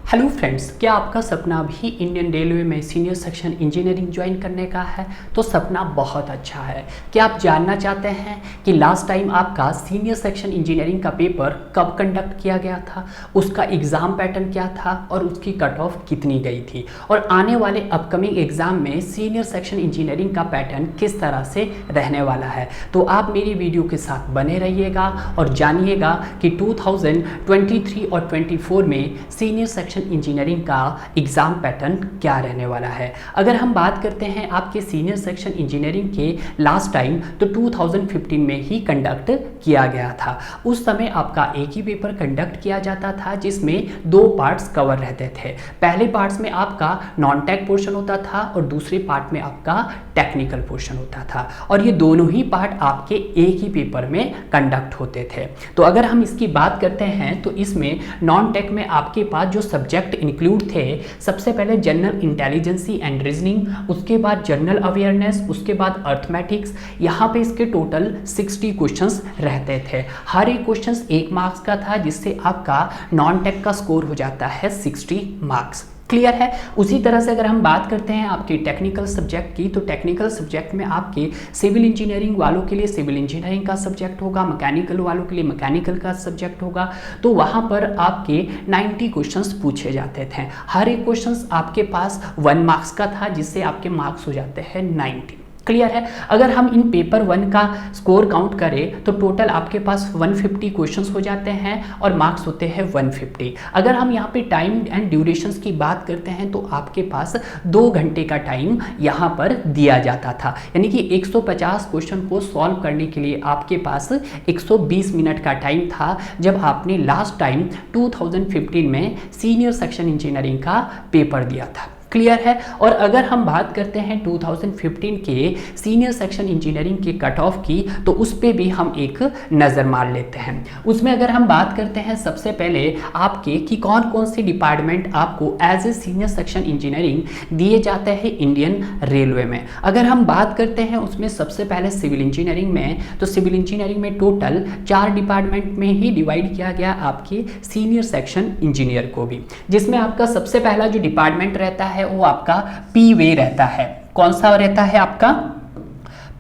Hello friends, क्या आपका सपना भी इंडियन रेलवे में सीनियर सेक्शन इंजीनियरिंग ज्वाइन करने का है? तो सपना बहुत अच्छा है। क्या आप जानना चाहते हैं कि लास्ट टाइम आपका सीनियर सेक्शन इंजीनियरिंग का पेपर कब कंडक्ट किया गया था, उसका एग्ज़ाम पैटर्न क्या था और उसकी कट ऑफ कितनी गई थी, और आने वाले अपकमिंग एग्ज़ाम में सीनियर सेक्शन इंजीनियरिंग का पैटर्न किस तरह से रहने वाला है? तो आप मेरी वीडियो के साथ बने रहिएगा और जानिएगा कि 2023 और 24 में सीनियर सेक्शन इंजीनियरिंग का एग्ज़ाम पैटर्न क्या रहने वाला है। अगर हम बात करते हैं आपके सीनियर सेक्शन इंजीनियरिंग के लास्ट टाइम, तो 2015 में ही कंडक्ट किया गया था। उस समय आपका एक ही पेपर कंडक्ट किया जाता था जिसमें दो पार्ट्स कवर रहते थे। पहले पार्ट्स में आपका नॉन टेक पोर्शन होता था और दूसरे पार्ट में आपका टेक्निकल पोर्शन होता था, और ये दोनों ही पार्ट आपके एक ही पेपर में कंडक्ट होते थे। तो अगर हम इसकी बात करते हैं तो इसमें नॉन टेक में आपके पास जो सब्जेक्ट इंक्लूड थे, सबसे पहले जनरल इंटेलिजेंसी एंड रीजनिंग, उसके बाद जनरल अवेयरनेस, उसके बाद अर्थमेटिक्स। यहाँ पे इसके टोटल 60 क्वेश्चंस रहते थे। हर एक क्वेश्चंस 1 मार्क्स का था, जिससे आपका नॉन टेक का स्कोर हो जाता है 60 मार्क्स। क्लियर है। उसी तरह से अगर हम बात करते हैं आपके टेक्निकल सब्जेक्ट की, तो टेक्निकल सब्जेक्ट में आपके सिविल इंजीनियरिंग वालों के लिए सिविल इंजीनियरिंग का सब्जेक्ट होगा, मैकेनिकल वालों के लिए मैकेनिकल का सब्जेक्ट होगा। तो वहाँ पर आपके 90 क्वेश्चंस पूछे जाते थे। हर एक क्वेश्चंस आपके पास 1 मार्क्स का था, जिससे आपके मार्क्स हो जाते हैं 90। क्लियर है। अगर हम इन पेपर 1 का स्कोर काउंट करें तो टोटल आपके पास 150 क्वेश्चंस हो जाते हैं और मार्क्स होते हैं 150। अगर हम यहाँ पे टाइम एंड ड्यूरेशंस की बात करते हैं तो आपके पास 2 घंटे का टाइम यहाँ पर दिया जाता था, यानी कि 150 क्वेश्चन को सॉल्व करने के लिए आपके पास 120 मिनट का टाइम था, जब आपने लास्ट टाइम 2015 में सीनियर सेक्शन इंजीनियरिंग का पेपर दिया था। क्लियर है। और अगर हम बात करते हैं 2015 के सीनियर सेक्शन इंजीनियरिंग के कट ऑफ की, तो उस पे भी हम एक नज़र मार लेते हैं। उसमें अगर हम बात करते हैं सबसे पहले आपके कि कौन कौन से डिपार्टमेंट आपको as a senior section engineering दिए जाते हैं इंडियन रेलवे में। अगर हम बात करते हैं उसमें सबसे पहले सिविल इंजीनियरिंग में, तो सिविल इंजीनियरिंग में टोटल 4 डिपार्टमेंट में ही डिवाइड किया गया आपके सीनियर सेक्शन इंजीनियर को भी, जिसमें आपका सबसे पहला जो डिपार्टमेंट रहता है वो आपका पी वे रहता है। कौन सा रहता है आपका?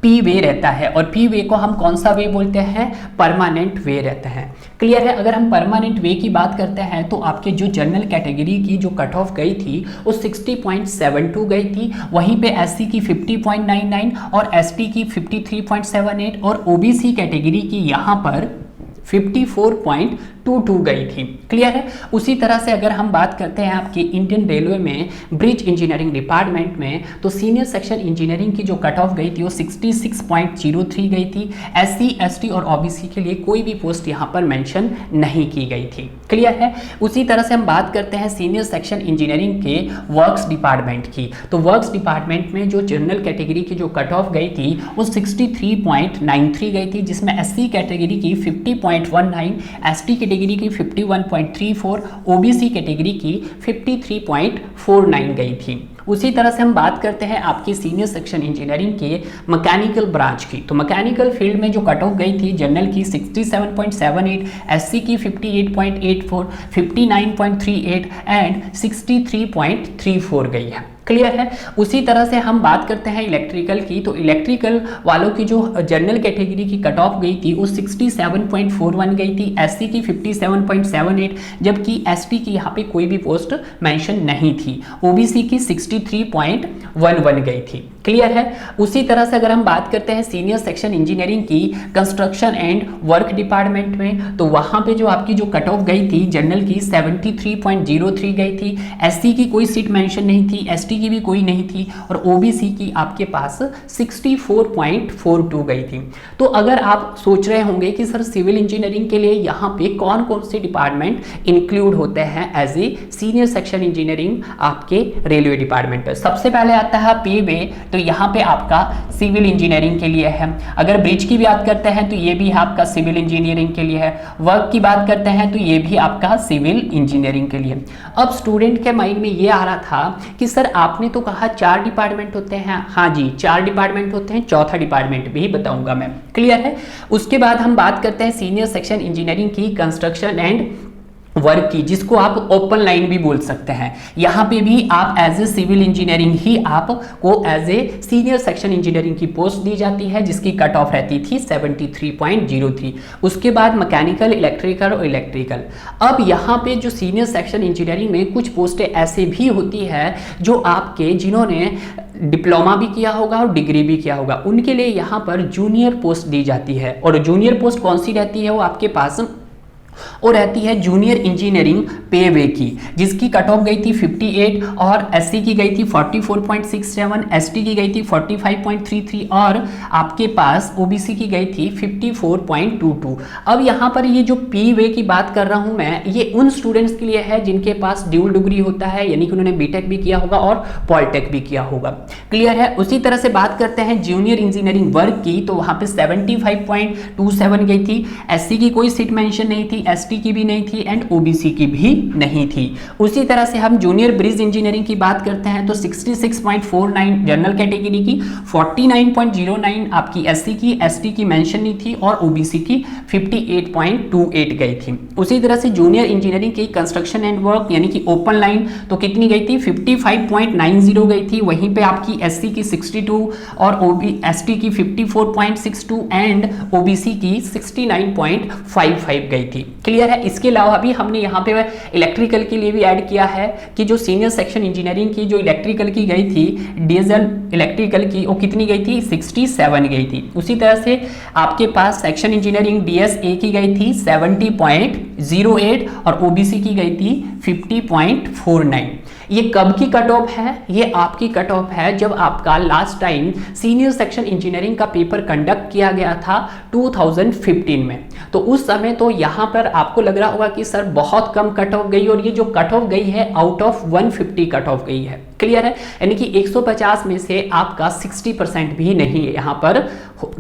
पी वे रहता है। और पी वे को हम कौन सा वे बोलते हैं? परमानेंट वे रहता है। क्लियर है। अगर हम परमानेंट वे की बात करते हैं तो आपके जो जनरल कैटेगरी की जो कट ऑफ गई थी वो 60.72 गई थी, वहीं पे एससी की 50.99 और एसटी की 53.78 और ओबीसी कैटेगरी की यहाँ पर 54.22 गई थी। क्लियर है। उसी तरह से अगर हम बात करते हैं आपके इंडियन रेलवे में ब्रिज इंजीनियरिंग डिपार्टमेंट में, तो सीनियर सेक्शन इंजीनियरिंग की जो कट ऑफ गई थी वो 66.03 गई थी। एससी, एसटी और ओबीसी के लिए कोई भी पोस्ट यहाँ पर मेंशन नहीं की गई थी। क्लियर है। उसी तरह से हम बात करते हैं सीनियर सेक्शन इंजीनियरिंग के वर्क्स डिपार्टमेंट की, तो वर्क्स डिपार्टमेंट में जो जनरल कैटेगरी की जो कट ऑफ गई थी वो 63.93 गई थी, जिसमें एससी कैटेगरी की 50.19, एसटी कैटेगरी की 51.34, ओबीसी कैटेगरी की 53.49 गई थी। उसी तरह से हम बात करते हैं आपकी सीनियर सेक्शन इंजीनियरिंग के मैकेनिकल ब्रांच की, तो मैकेनिकल फील्ड में जो कट ऑफ गई थी जनरल की 67.78, एससी की 58.84, 59.38 एंड 63.34 गई है। क्लियर है। उसी तरह से हम बात करते हैं इलेक्ट्रिकल की, तो इलेक्ट्रिकल वालों की जो जनरल कैटेगरी की कट ऑफ गई थी वो 67.41 गई थी, एससी की 57.78, जबकि एसटी की यहाँ पे कोई भी पोस्ट मेंशन नहीं थी, ओबीसी की 63.11 गई थी। क्लियर है। उसी तरह से अगर हम बात करते हैं सीनियर सेक्शन इंजीनियरिंग की कंस्ट्रक्शन एंड वर्क डिपार्टमेंट में, तो वहाँ पे जो आपकी जो कट ऑफ गई थी जनरल की 73.03 गई थी, एससी की कोई सीट मेंशन नहीं थी, एसटी की भी कोई नहीं थी, और ओबीसी की आपके पास 64.42 गई थी। तो अगर आप सोच रहे होंगे कि सर सिविल इंजीनियरिंग के लिए यहाँ पे कौन कौन से डिपार्टमेंट इंक्लूड होते हैं as a senior section engineering आपके रेलवे डिपार्टमेंट पे, सबसे पहले आता है पी वे, तो यहाँ पे आपका सिविल इंजीनियरिंग के लिए है। अगर ब्रिज की बात करते हैं तो ये भी आपका सिविल इंजीनियरिंग के लिए है। वर्क की बात करते हैं तो ये भी आपका सिविल इंजीनियरिंग के लिए। अब स्टूडेंट के माइंड में ये आ रहा था कि सर आपने तो कहा 4 डिपार्टमेंट होते हैं। हाँ जी, 4 डिपार्टमेंट होते हैं, चौथा डिपार्टमेंट भी बताऊंगा मैं। क्लियर है। उसके बाद हम बात करते हैं सीनियर सेक्शन इंजीनियरिंग की कंस्ट्रक्शन एंड वर्क की, जिसको आप ओपन लाइन भी बोल सकते हैं। यहाँ पे भी आप एज ए सिविल इंजीनियरिंग ही आपको as a senior section engineering की पोस्ट दी जाती है, जिसकी कट ऑफ रहती थी 73.03। उसके बाद मैकेनिकल, इलेक्ट्रिकल और इलेक्ट्रिकल। अब यहाँ पे जो सीनियर सेक्शन इंजीनियरिंग में कुछ पोस्टें ऐसे भी होती है जो आपके जिन्होंने डिप्लोमा भी किया होगा और डिग्री भी किया होगा, उनके लिए यहाँ पर जूनियर पोस्ट दी जाती है। और जूनियर पोस्ट कौन सी रहती है वो आपके पास और रहती है जूनियर इंजीनियरिंग पेवे की, जिसकी कट ऑफ गई थी 58 और एससी की गई थी 44.67, एसटी की गई थी 45.33 और आपके पास ओबीसी की गई थी 54.22। अब यहाँ पर ये जो पेवे की बात कर रहा हूँ मैं, ये उन स्टूडेंट्स के लिए है जिनके पास ड्यूल डिग्री होता है, यानी कि उन्होंने बीटेक भी किया होगा और पॉलिटेक भी किया होगा। क्लियर है। उसी तरह से बात करते हैं जूनियर इंजीनियरिंग वर्ग की, तो वहाँ पे 75.27 गई थी। एससी की कोई सीट मेंशन नहीं थी, एसटी की भी नहीं थी एंड ओबीसी की भी नहीं थी। उसी तरह से हम जूनियर ब्रिज इंजीनियरिंग की बात करते हैं तो 66.49 जनरल कैटेगरी की, 49.09 आपकी एससी की, एसटी की मेंशन नहीं थी और ओबीसी की 58.28 गई थी। उसी तरह से जूनियर इंजीनियरिंग की कंस्ट्रक्शन एंड वर्क यानी कि ओपन लाइन तो कितनी गई थी 55.90 गई थी। वहीं पे आपकी एससी की 62 और एसटी की 54.62 एंड ओबीसी की 69.55 गई थी। क्लियर है। इसके अलावा भी हमने यहाँ पे इलेक्ट्रिकल के लिए भी ऐड किया है कि जो सीनियर सेक्शन इंजीनियरिंग की जो इलेक्ट्रिकल की गई थी, डीजल इलेक्ट्रिकल की, वो कितनी गई थी 67 गई थी। उसी तरह से आपके पास सेक्शन इंजीनियरिंग डीएसए की गई थी 70.08 और ओबीसी की गई थी 50.49। ये कब की कट ऑफ है? ये आपकी कट ऑफ है जब आपका last time senior section engineering का पेपर कंडक्ट किया गया था 2015 में। तो उस समय तो यहाँ पर आपको लग रहा होगा कि सर बहुत कम कट ऑफ गई, और ये जो कट ऑफ गई है आउट ऑफ 150 कट ऑफ गई है। क्लियर है। यानी कि 150 में से आपका 60% भी नहीं यहाँ पर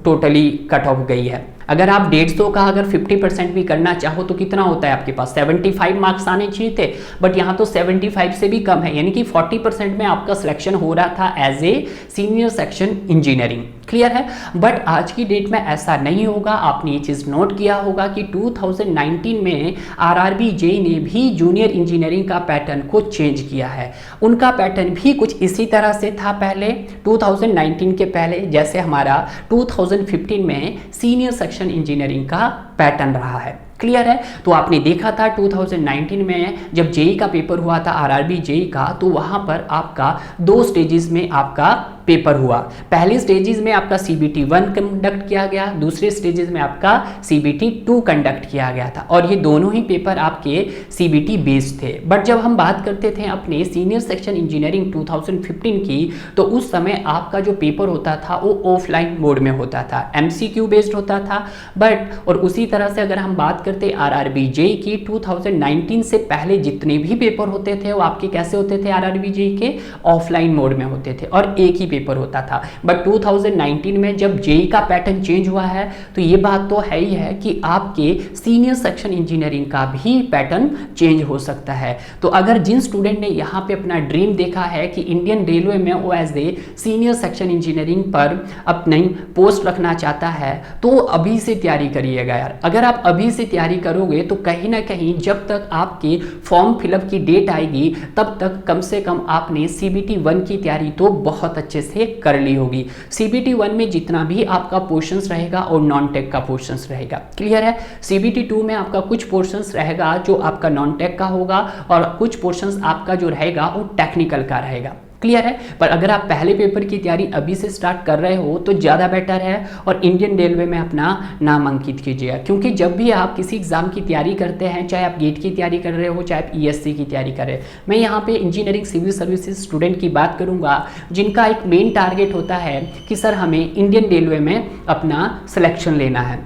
टोटली कट ऑफ गई है। अगर आप 150 का अगर 50% भी करना चाहो तो कितना होता है आपके पास 75 मार्क्स आने चाहिए थे, बट यहाँ तो 75 से भी कम है, यानी कि 40% में आपका सिलेक्शन हो रहा था as a senior section engineering. Clear है। बट आज की डेट में ऐसा नहीं होगा। आपने ये चीज़ नोट किया होगा कि 2019 में आरआरबी जेईई ने भी जूनियर इंजीनियरिंग का पैटर्न को चेंज किया है। उनका पैटर्न भी कुछ इसी तरह से था पहले 2019 के पहले, जैसे हमारा 2015 में सीनियर सेक्शन इंजीनियरिंग का पैटर्न रहा है। क्लियर है। तो आपने देखा था 2019 में जब जेईई का पेपर हुआ था आरआरबी जेईई का, तो वहां पर आपका 2 स्टेजेस में आपका पेपर हुआ। पहले स्टेजेस में आपका CBT 1 कंडक्ट किया गया, दूसरे स्टेजेस में आपका CBT 2 कंडक्ट किया गया था, और ये दोनों ही पेपर आपके CBT बेस्ड थे। बट जब हम बात करते थे अपने सीनियर सेक्शन इंजीनियरिंग 2015 की, तो उस समय आपका जो पेपर होता था वो ऑफलाइन मोड में होता था, MCQ बेस्ड होता था। बट और उसी तरह से अगर हम बात करते आरआरबी जेईई की, 2019 से पहले जितने भी पेपर होते थे वो आपके कैसे होते थे आरआरबी जेईई के ऑफलाइन मोड में होते थे और एक ही पेपर होता था। बट 2019 में जब जेईई का पैटर्न चेंज हुआ है तो ये बात तो है ही है कि आपके सीनियर सेक्शन इंजीनियरिंग का भी पैटर्न चेंज हो सकता है। तो अगर जिन स्टूडेंट ने यहाँ पे अपना ड्रीम देखा है कि इंडियन रेलवे में वो as a senior section engineering पर अपनी पोस्ट रखना चाहता है तो अभी से तैयारी करिएगा यार। अगर आप अभी से तैयारी करोगे तो कहीं ना कहीं जब तक आपके फॉर्म फिलअप की डेट आएगी तब तक कम से कम आपने CBT 1 की तैयारी तो बहुत अच्छे से कर ली होगी। CBT 1 में जितना भी आपका पोर्शंस रहेगा और नॉन टेक का पोर्शंस रहेगा। क्लियर है। CBT 2 में आपका कुछ पोर्शंस रहेगा जो आपका नॉन टेक का होगा और कुछ पोर्शंस आपका जो रहेगा वो टेक्निकल का रहेगा। क्लियर है। पर अगर आप पहले पेपर की तैयारी अभी से स्टार्ट कर रहे हो तो ज़्यादा बेटर है और इंडियन रेलवे में अपना नाम अंकित कीजिएगा, क्योंकि जब भी आप किसी एग्जाम की तैयारी करते हैं, चाहे आप गेट की तैयारी कर रहे हो चाहे आप ESC की तैयारी कर रहे हो, मैं यहाँ पे इंजीनियरिंग सिविल सर्विसेज स्टूडेंट की बात करूँगा जिनका एक मेन टारगेट होता है कि सर हमें इंडियन रेलवे में अपना सिलेक्शन लेना है।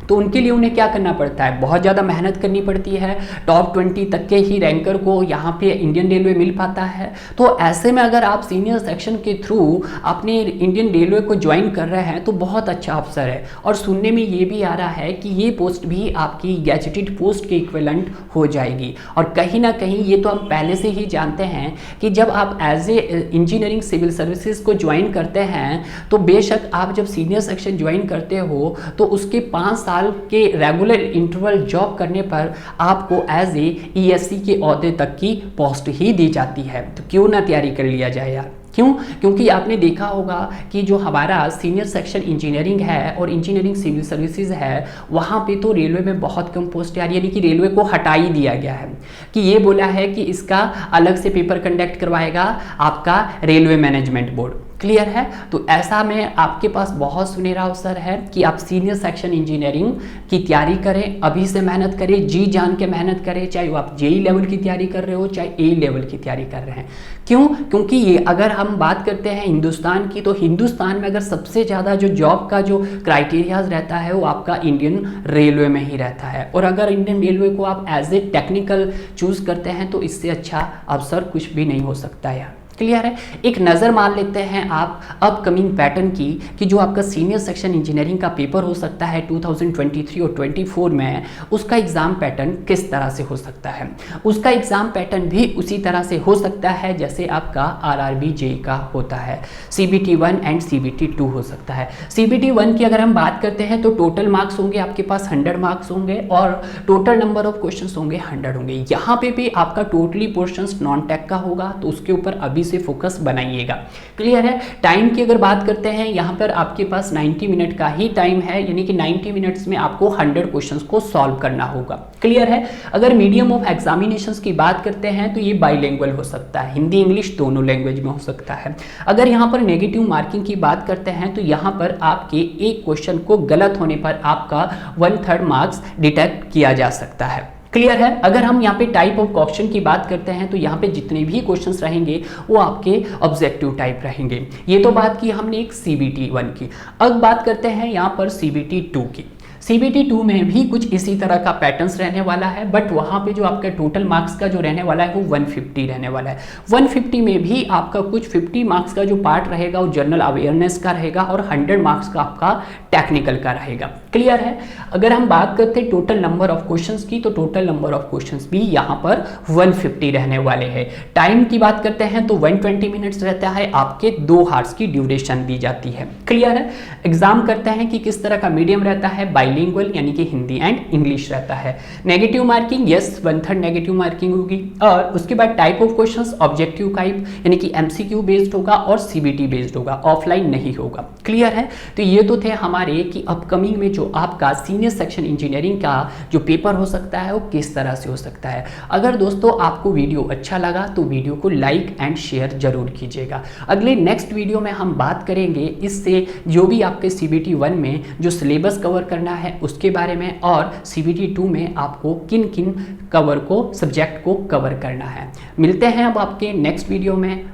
तो उनके लिए उन्हें क्या करना पड़ता है, बहुत ज़्यादा मेहनत करनी पड़ती है। टॉप 20 तक के ही रैंकर को यहाँ पे इंडियन रेलवे मिल पाता है। तो ऐसे में अगर आप सीनियर सेक्शन के थ्रू अपने इंडियन रेलवे को ज्वाइन कर रहे हैं तो बहुत अच्छा अवसर है। और सुनने में ये भी आ रहा है कि ये पोस्ट भी आपकी गैजेटेड पोस्ट के इक्विवेलेंट हो जाएगी। और कहीं ना कहीं ये तो हम पहले से ही जानते हैं कि जब आप as a engineering civil services को ज्वाइन करते हैं तो बेशक आप जब सीनियर सेक्शन ज्वाइन करते हो तो उसके 5 साल साल के रेगुलर इंटरवल जॉब करने पर आपको एज ए ESC के ओहदे तक की पोस्ट ही दी जाती है। तो क्यों ना तैयारी कर लिया जाए यार। क्यों? क्योंकि आपने देखा होगा कि जो हमारा सीनियर सेक्शन इंजीनियरिंग है और इंजीनियरिंग सिविल सर्विसेज है, वहाँ पे तो रेलवे में बहुत कम पोस्ट आ रही है, यानी कि रेलवे को हटा ही दिया गया है कि ये बोला है कि इसका अलग से पेपर कंडक्ट करवाएगा आपका रेलवे मैनेजमेंट बोर्ड। क्लियर है? तो ऐसा में आपके पास बहुत सुनहरा अवसर है कि आप सीनियर सेक्शन इंजीनियरिंग की तैयारी करें, अभी से मेहनत करें, जी जान के मेहनत करें, चाहे वो आप JEE लेवल की तैयारी कर रहे हो चाहे A लेवल की तैयारी कर रहे हैं। क्यों? क्योंकि ये अगर हम बात करते हैं हिंदुस्तान की, तो हिंदुस्तान में अगर सबसे ज़्यादा जो जॉब का जो क्राइटेरियाज रहता है वो आपका इंडियन रेलवे में ही रहता है। और अगर इंडियन रेलवे को आप एज ए टेक्निकल चूज़ करते हैं तो इससे अच्छा अवसर कुछ भी नहीं हो सकता यार। क्लियर है? एक नज़र मार लेते हैं आप अपकमिंग पैटर्न की कि जो आपका सीनियर सेक्शन इंजीनियरिंग का पेपर हो सकता है 2023 और 24 में, उसका एग्ज़ाम पैटर्न किस तरह से हो सकता है। उसका एग्ज़ाम पैटर्न भी उसी तरह से हो सकता है जैसे आपका RRB JEE का होता है। CBT 1 एंड CBT 2 हो सकता है। CBT 1 की अगर हम बात करते हैं तो टोटल मार्क्स होंगे आपके पास 100 मार्क्स होंगे और टोटल नंबर ऑफ क्वेश्चन होंगे 100 होंगे। यहाँ पे भी आपका टोटली पोर्शन नॉन टेक का होगा, तो उसके ऊपर अभी से फोकस बनाइएगा। क्लियर है? टाइम की अगर बात करते हैं, यहाँ पर आपके पास 90 मिनट का ही टाइम है, यानी कि 90 मिनट्स में आपको 100 क्वेश्चंस को सॉल्व करना होगा। क्लियर है? अगर मीडियम ऑफ एग्जामिनेशंस की बात करते हैं तो ये बाइलिंगुअल हो सकता है, हिंदी इंग्लिश दोनों लैंग्वेज में हो सकता है। अगर यहाँ पर नेगेटिव मार्किंग की बात करते हैं तो यहाँ पर आपके एक क्वेश्चन को गलत होने पर आपका 1/3 मार्क्स डिडक्ट किया जा सकता है। क्लियर है? अगर हम यहाँ पे टाइप ऑफ क्वेश्चन की बात करते हैं तो यहाँ पे जितने भी क्वेश्चंस रहेंगे वो आपके ऑब्जेक्टिव टाइप रहेंगे। ये तो बात की हमने एक CBT 1 की। अब बात करते हैं यहाँ पर CBT 2 की। CBT 2 में भी कुछ इसी तरह का पैटर्न्स रहने वाला है, बट वहाँ पे जो आपका टोटल मार्क्स का जो रहने वाला है वो 150 रहने वाला है। 150 में भी आपका कुछ 50 मार्क्स का जो पार्ट रहेगा वो जनरल अवेयरनेस का रहेगा और 100 मार्क्स का आपका टेक्निकल का रहेगा। क्लियर है? अगर हम बात करते हैं टोटल नंबर ऑफ क्वेश्चंस की, तो टोटल नंबर ऑफ क्वेश्चंस भी यहाँ पर 150 रहने वाले हैं। टाइम की बात करते हैं तो 120 मिनट्स रहता है, आपके 2 हार्स की ड्यूरेशन दी जाती है। क्लियर है? एग्जाम करते हैं कि किस तरह का मीडियम रहता है, बाइलिंगुअल यानी कि हिंदी एंड इंग्लिश रहता है। Negative marking, yes 1/3 negative marking होगी। और उसके बाद type of questions objective type यानी कि MCQ बेस्ड होगा और CBT बेस्ड होगा, ऑफलाइन नहीं होगा। क्लियर है? तो ये तो थे हमारे कि अपकमिंग में जो आपका सीनियर सेक्शन इंजीनियरिंग का जो पेपर हो सकता है वो किस तरह से हो सकता है। अगर दोस्तों आपको वीडियो अच्छा लगा तो वीडियो को लाइक एंड शेयर जरूर कीजिएगा। अगले नेक्स्ट वीडियो में हम बात करेंगे इससे जो भी आपके CBT 1 में जो सिलेबस कवर करना है उसके बारे में, और CBT 2 में आपको किन किन कवर को सब्जेक्ट को कवर करना है। मिलते हैं अब आपके नेक्स्ट वीडियो में।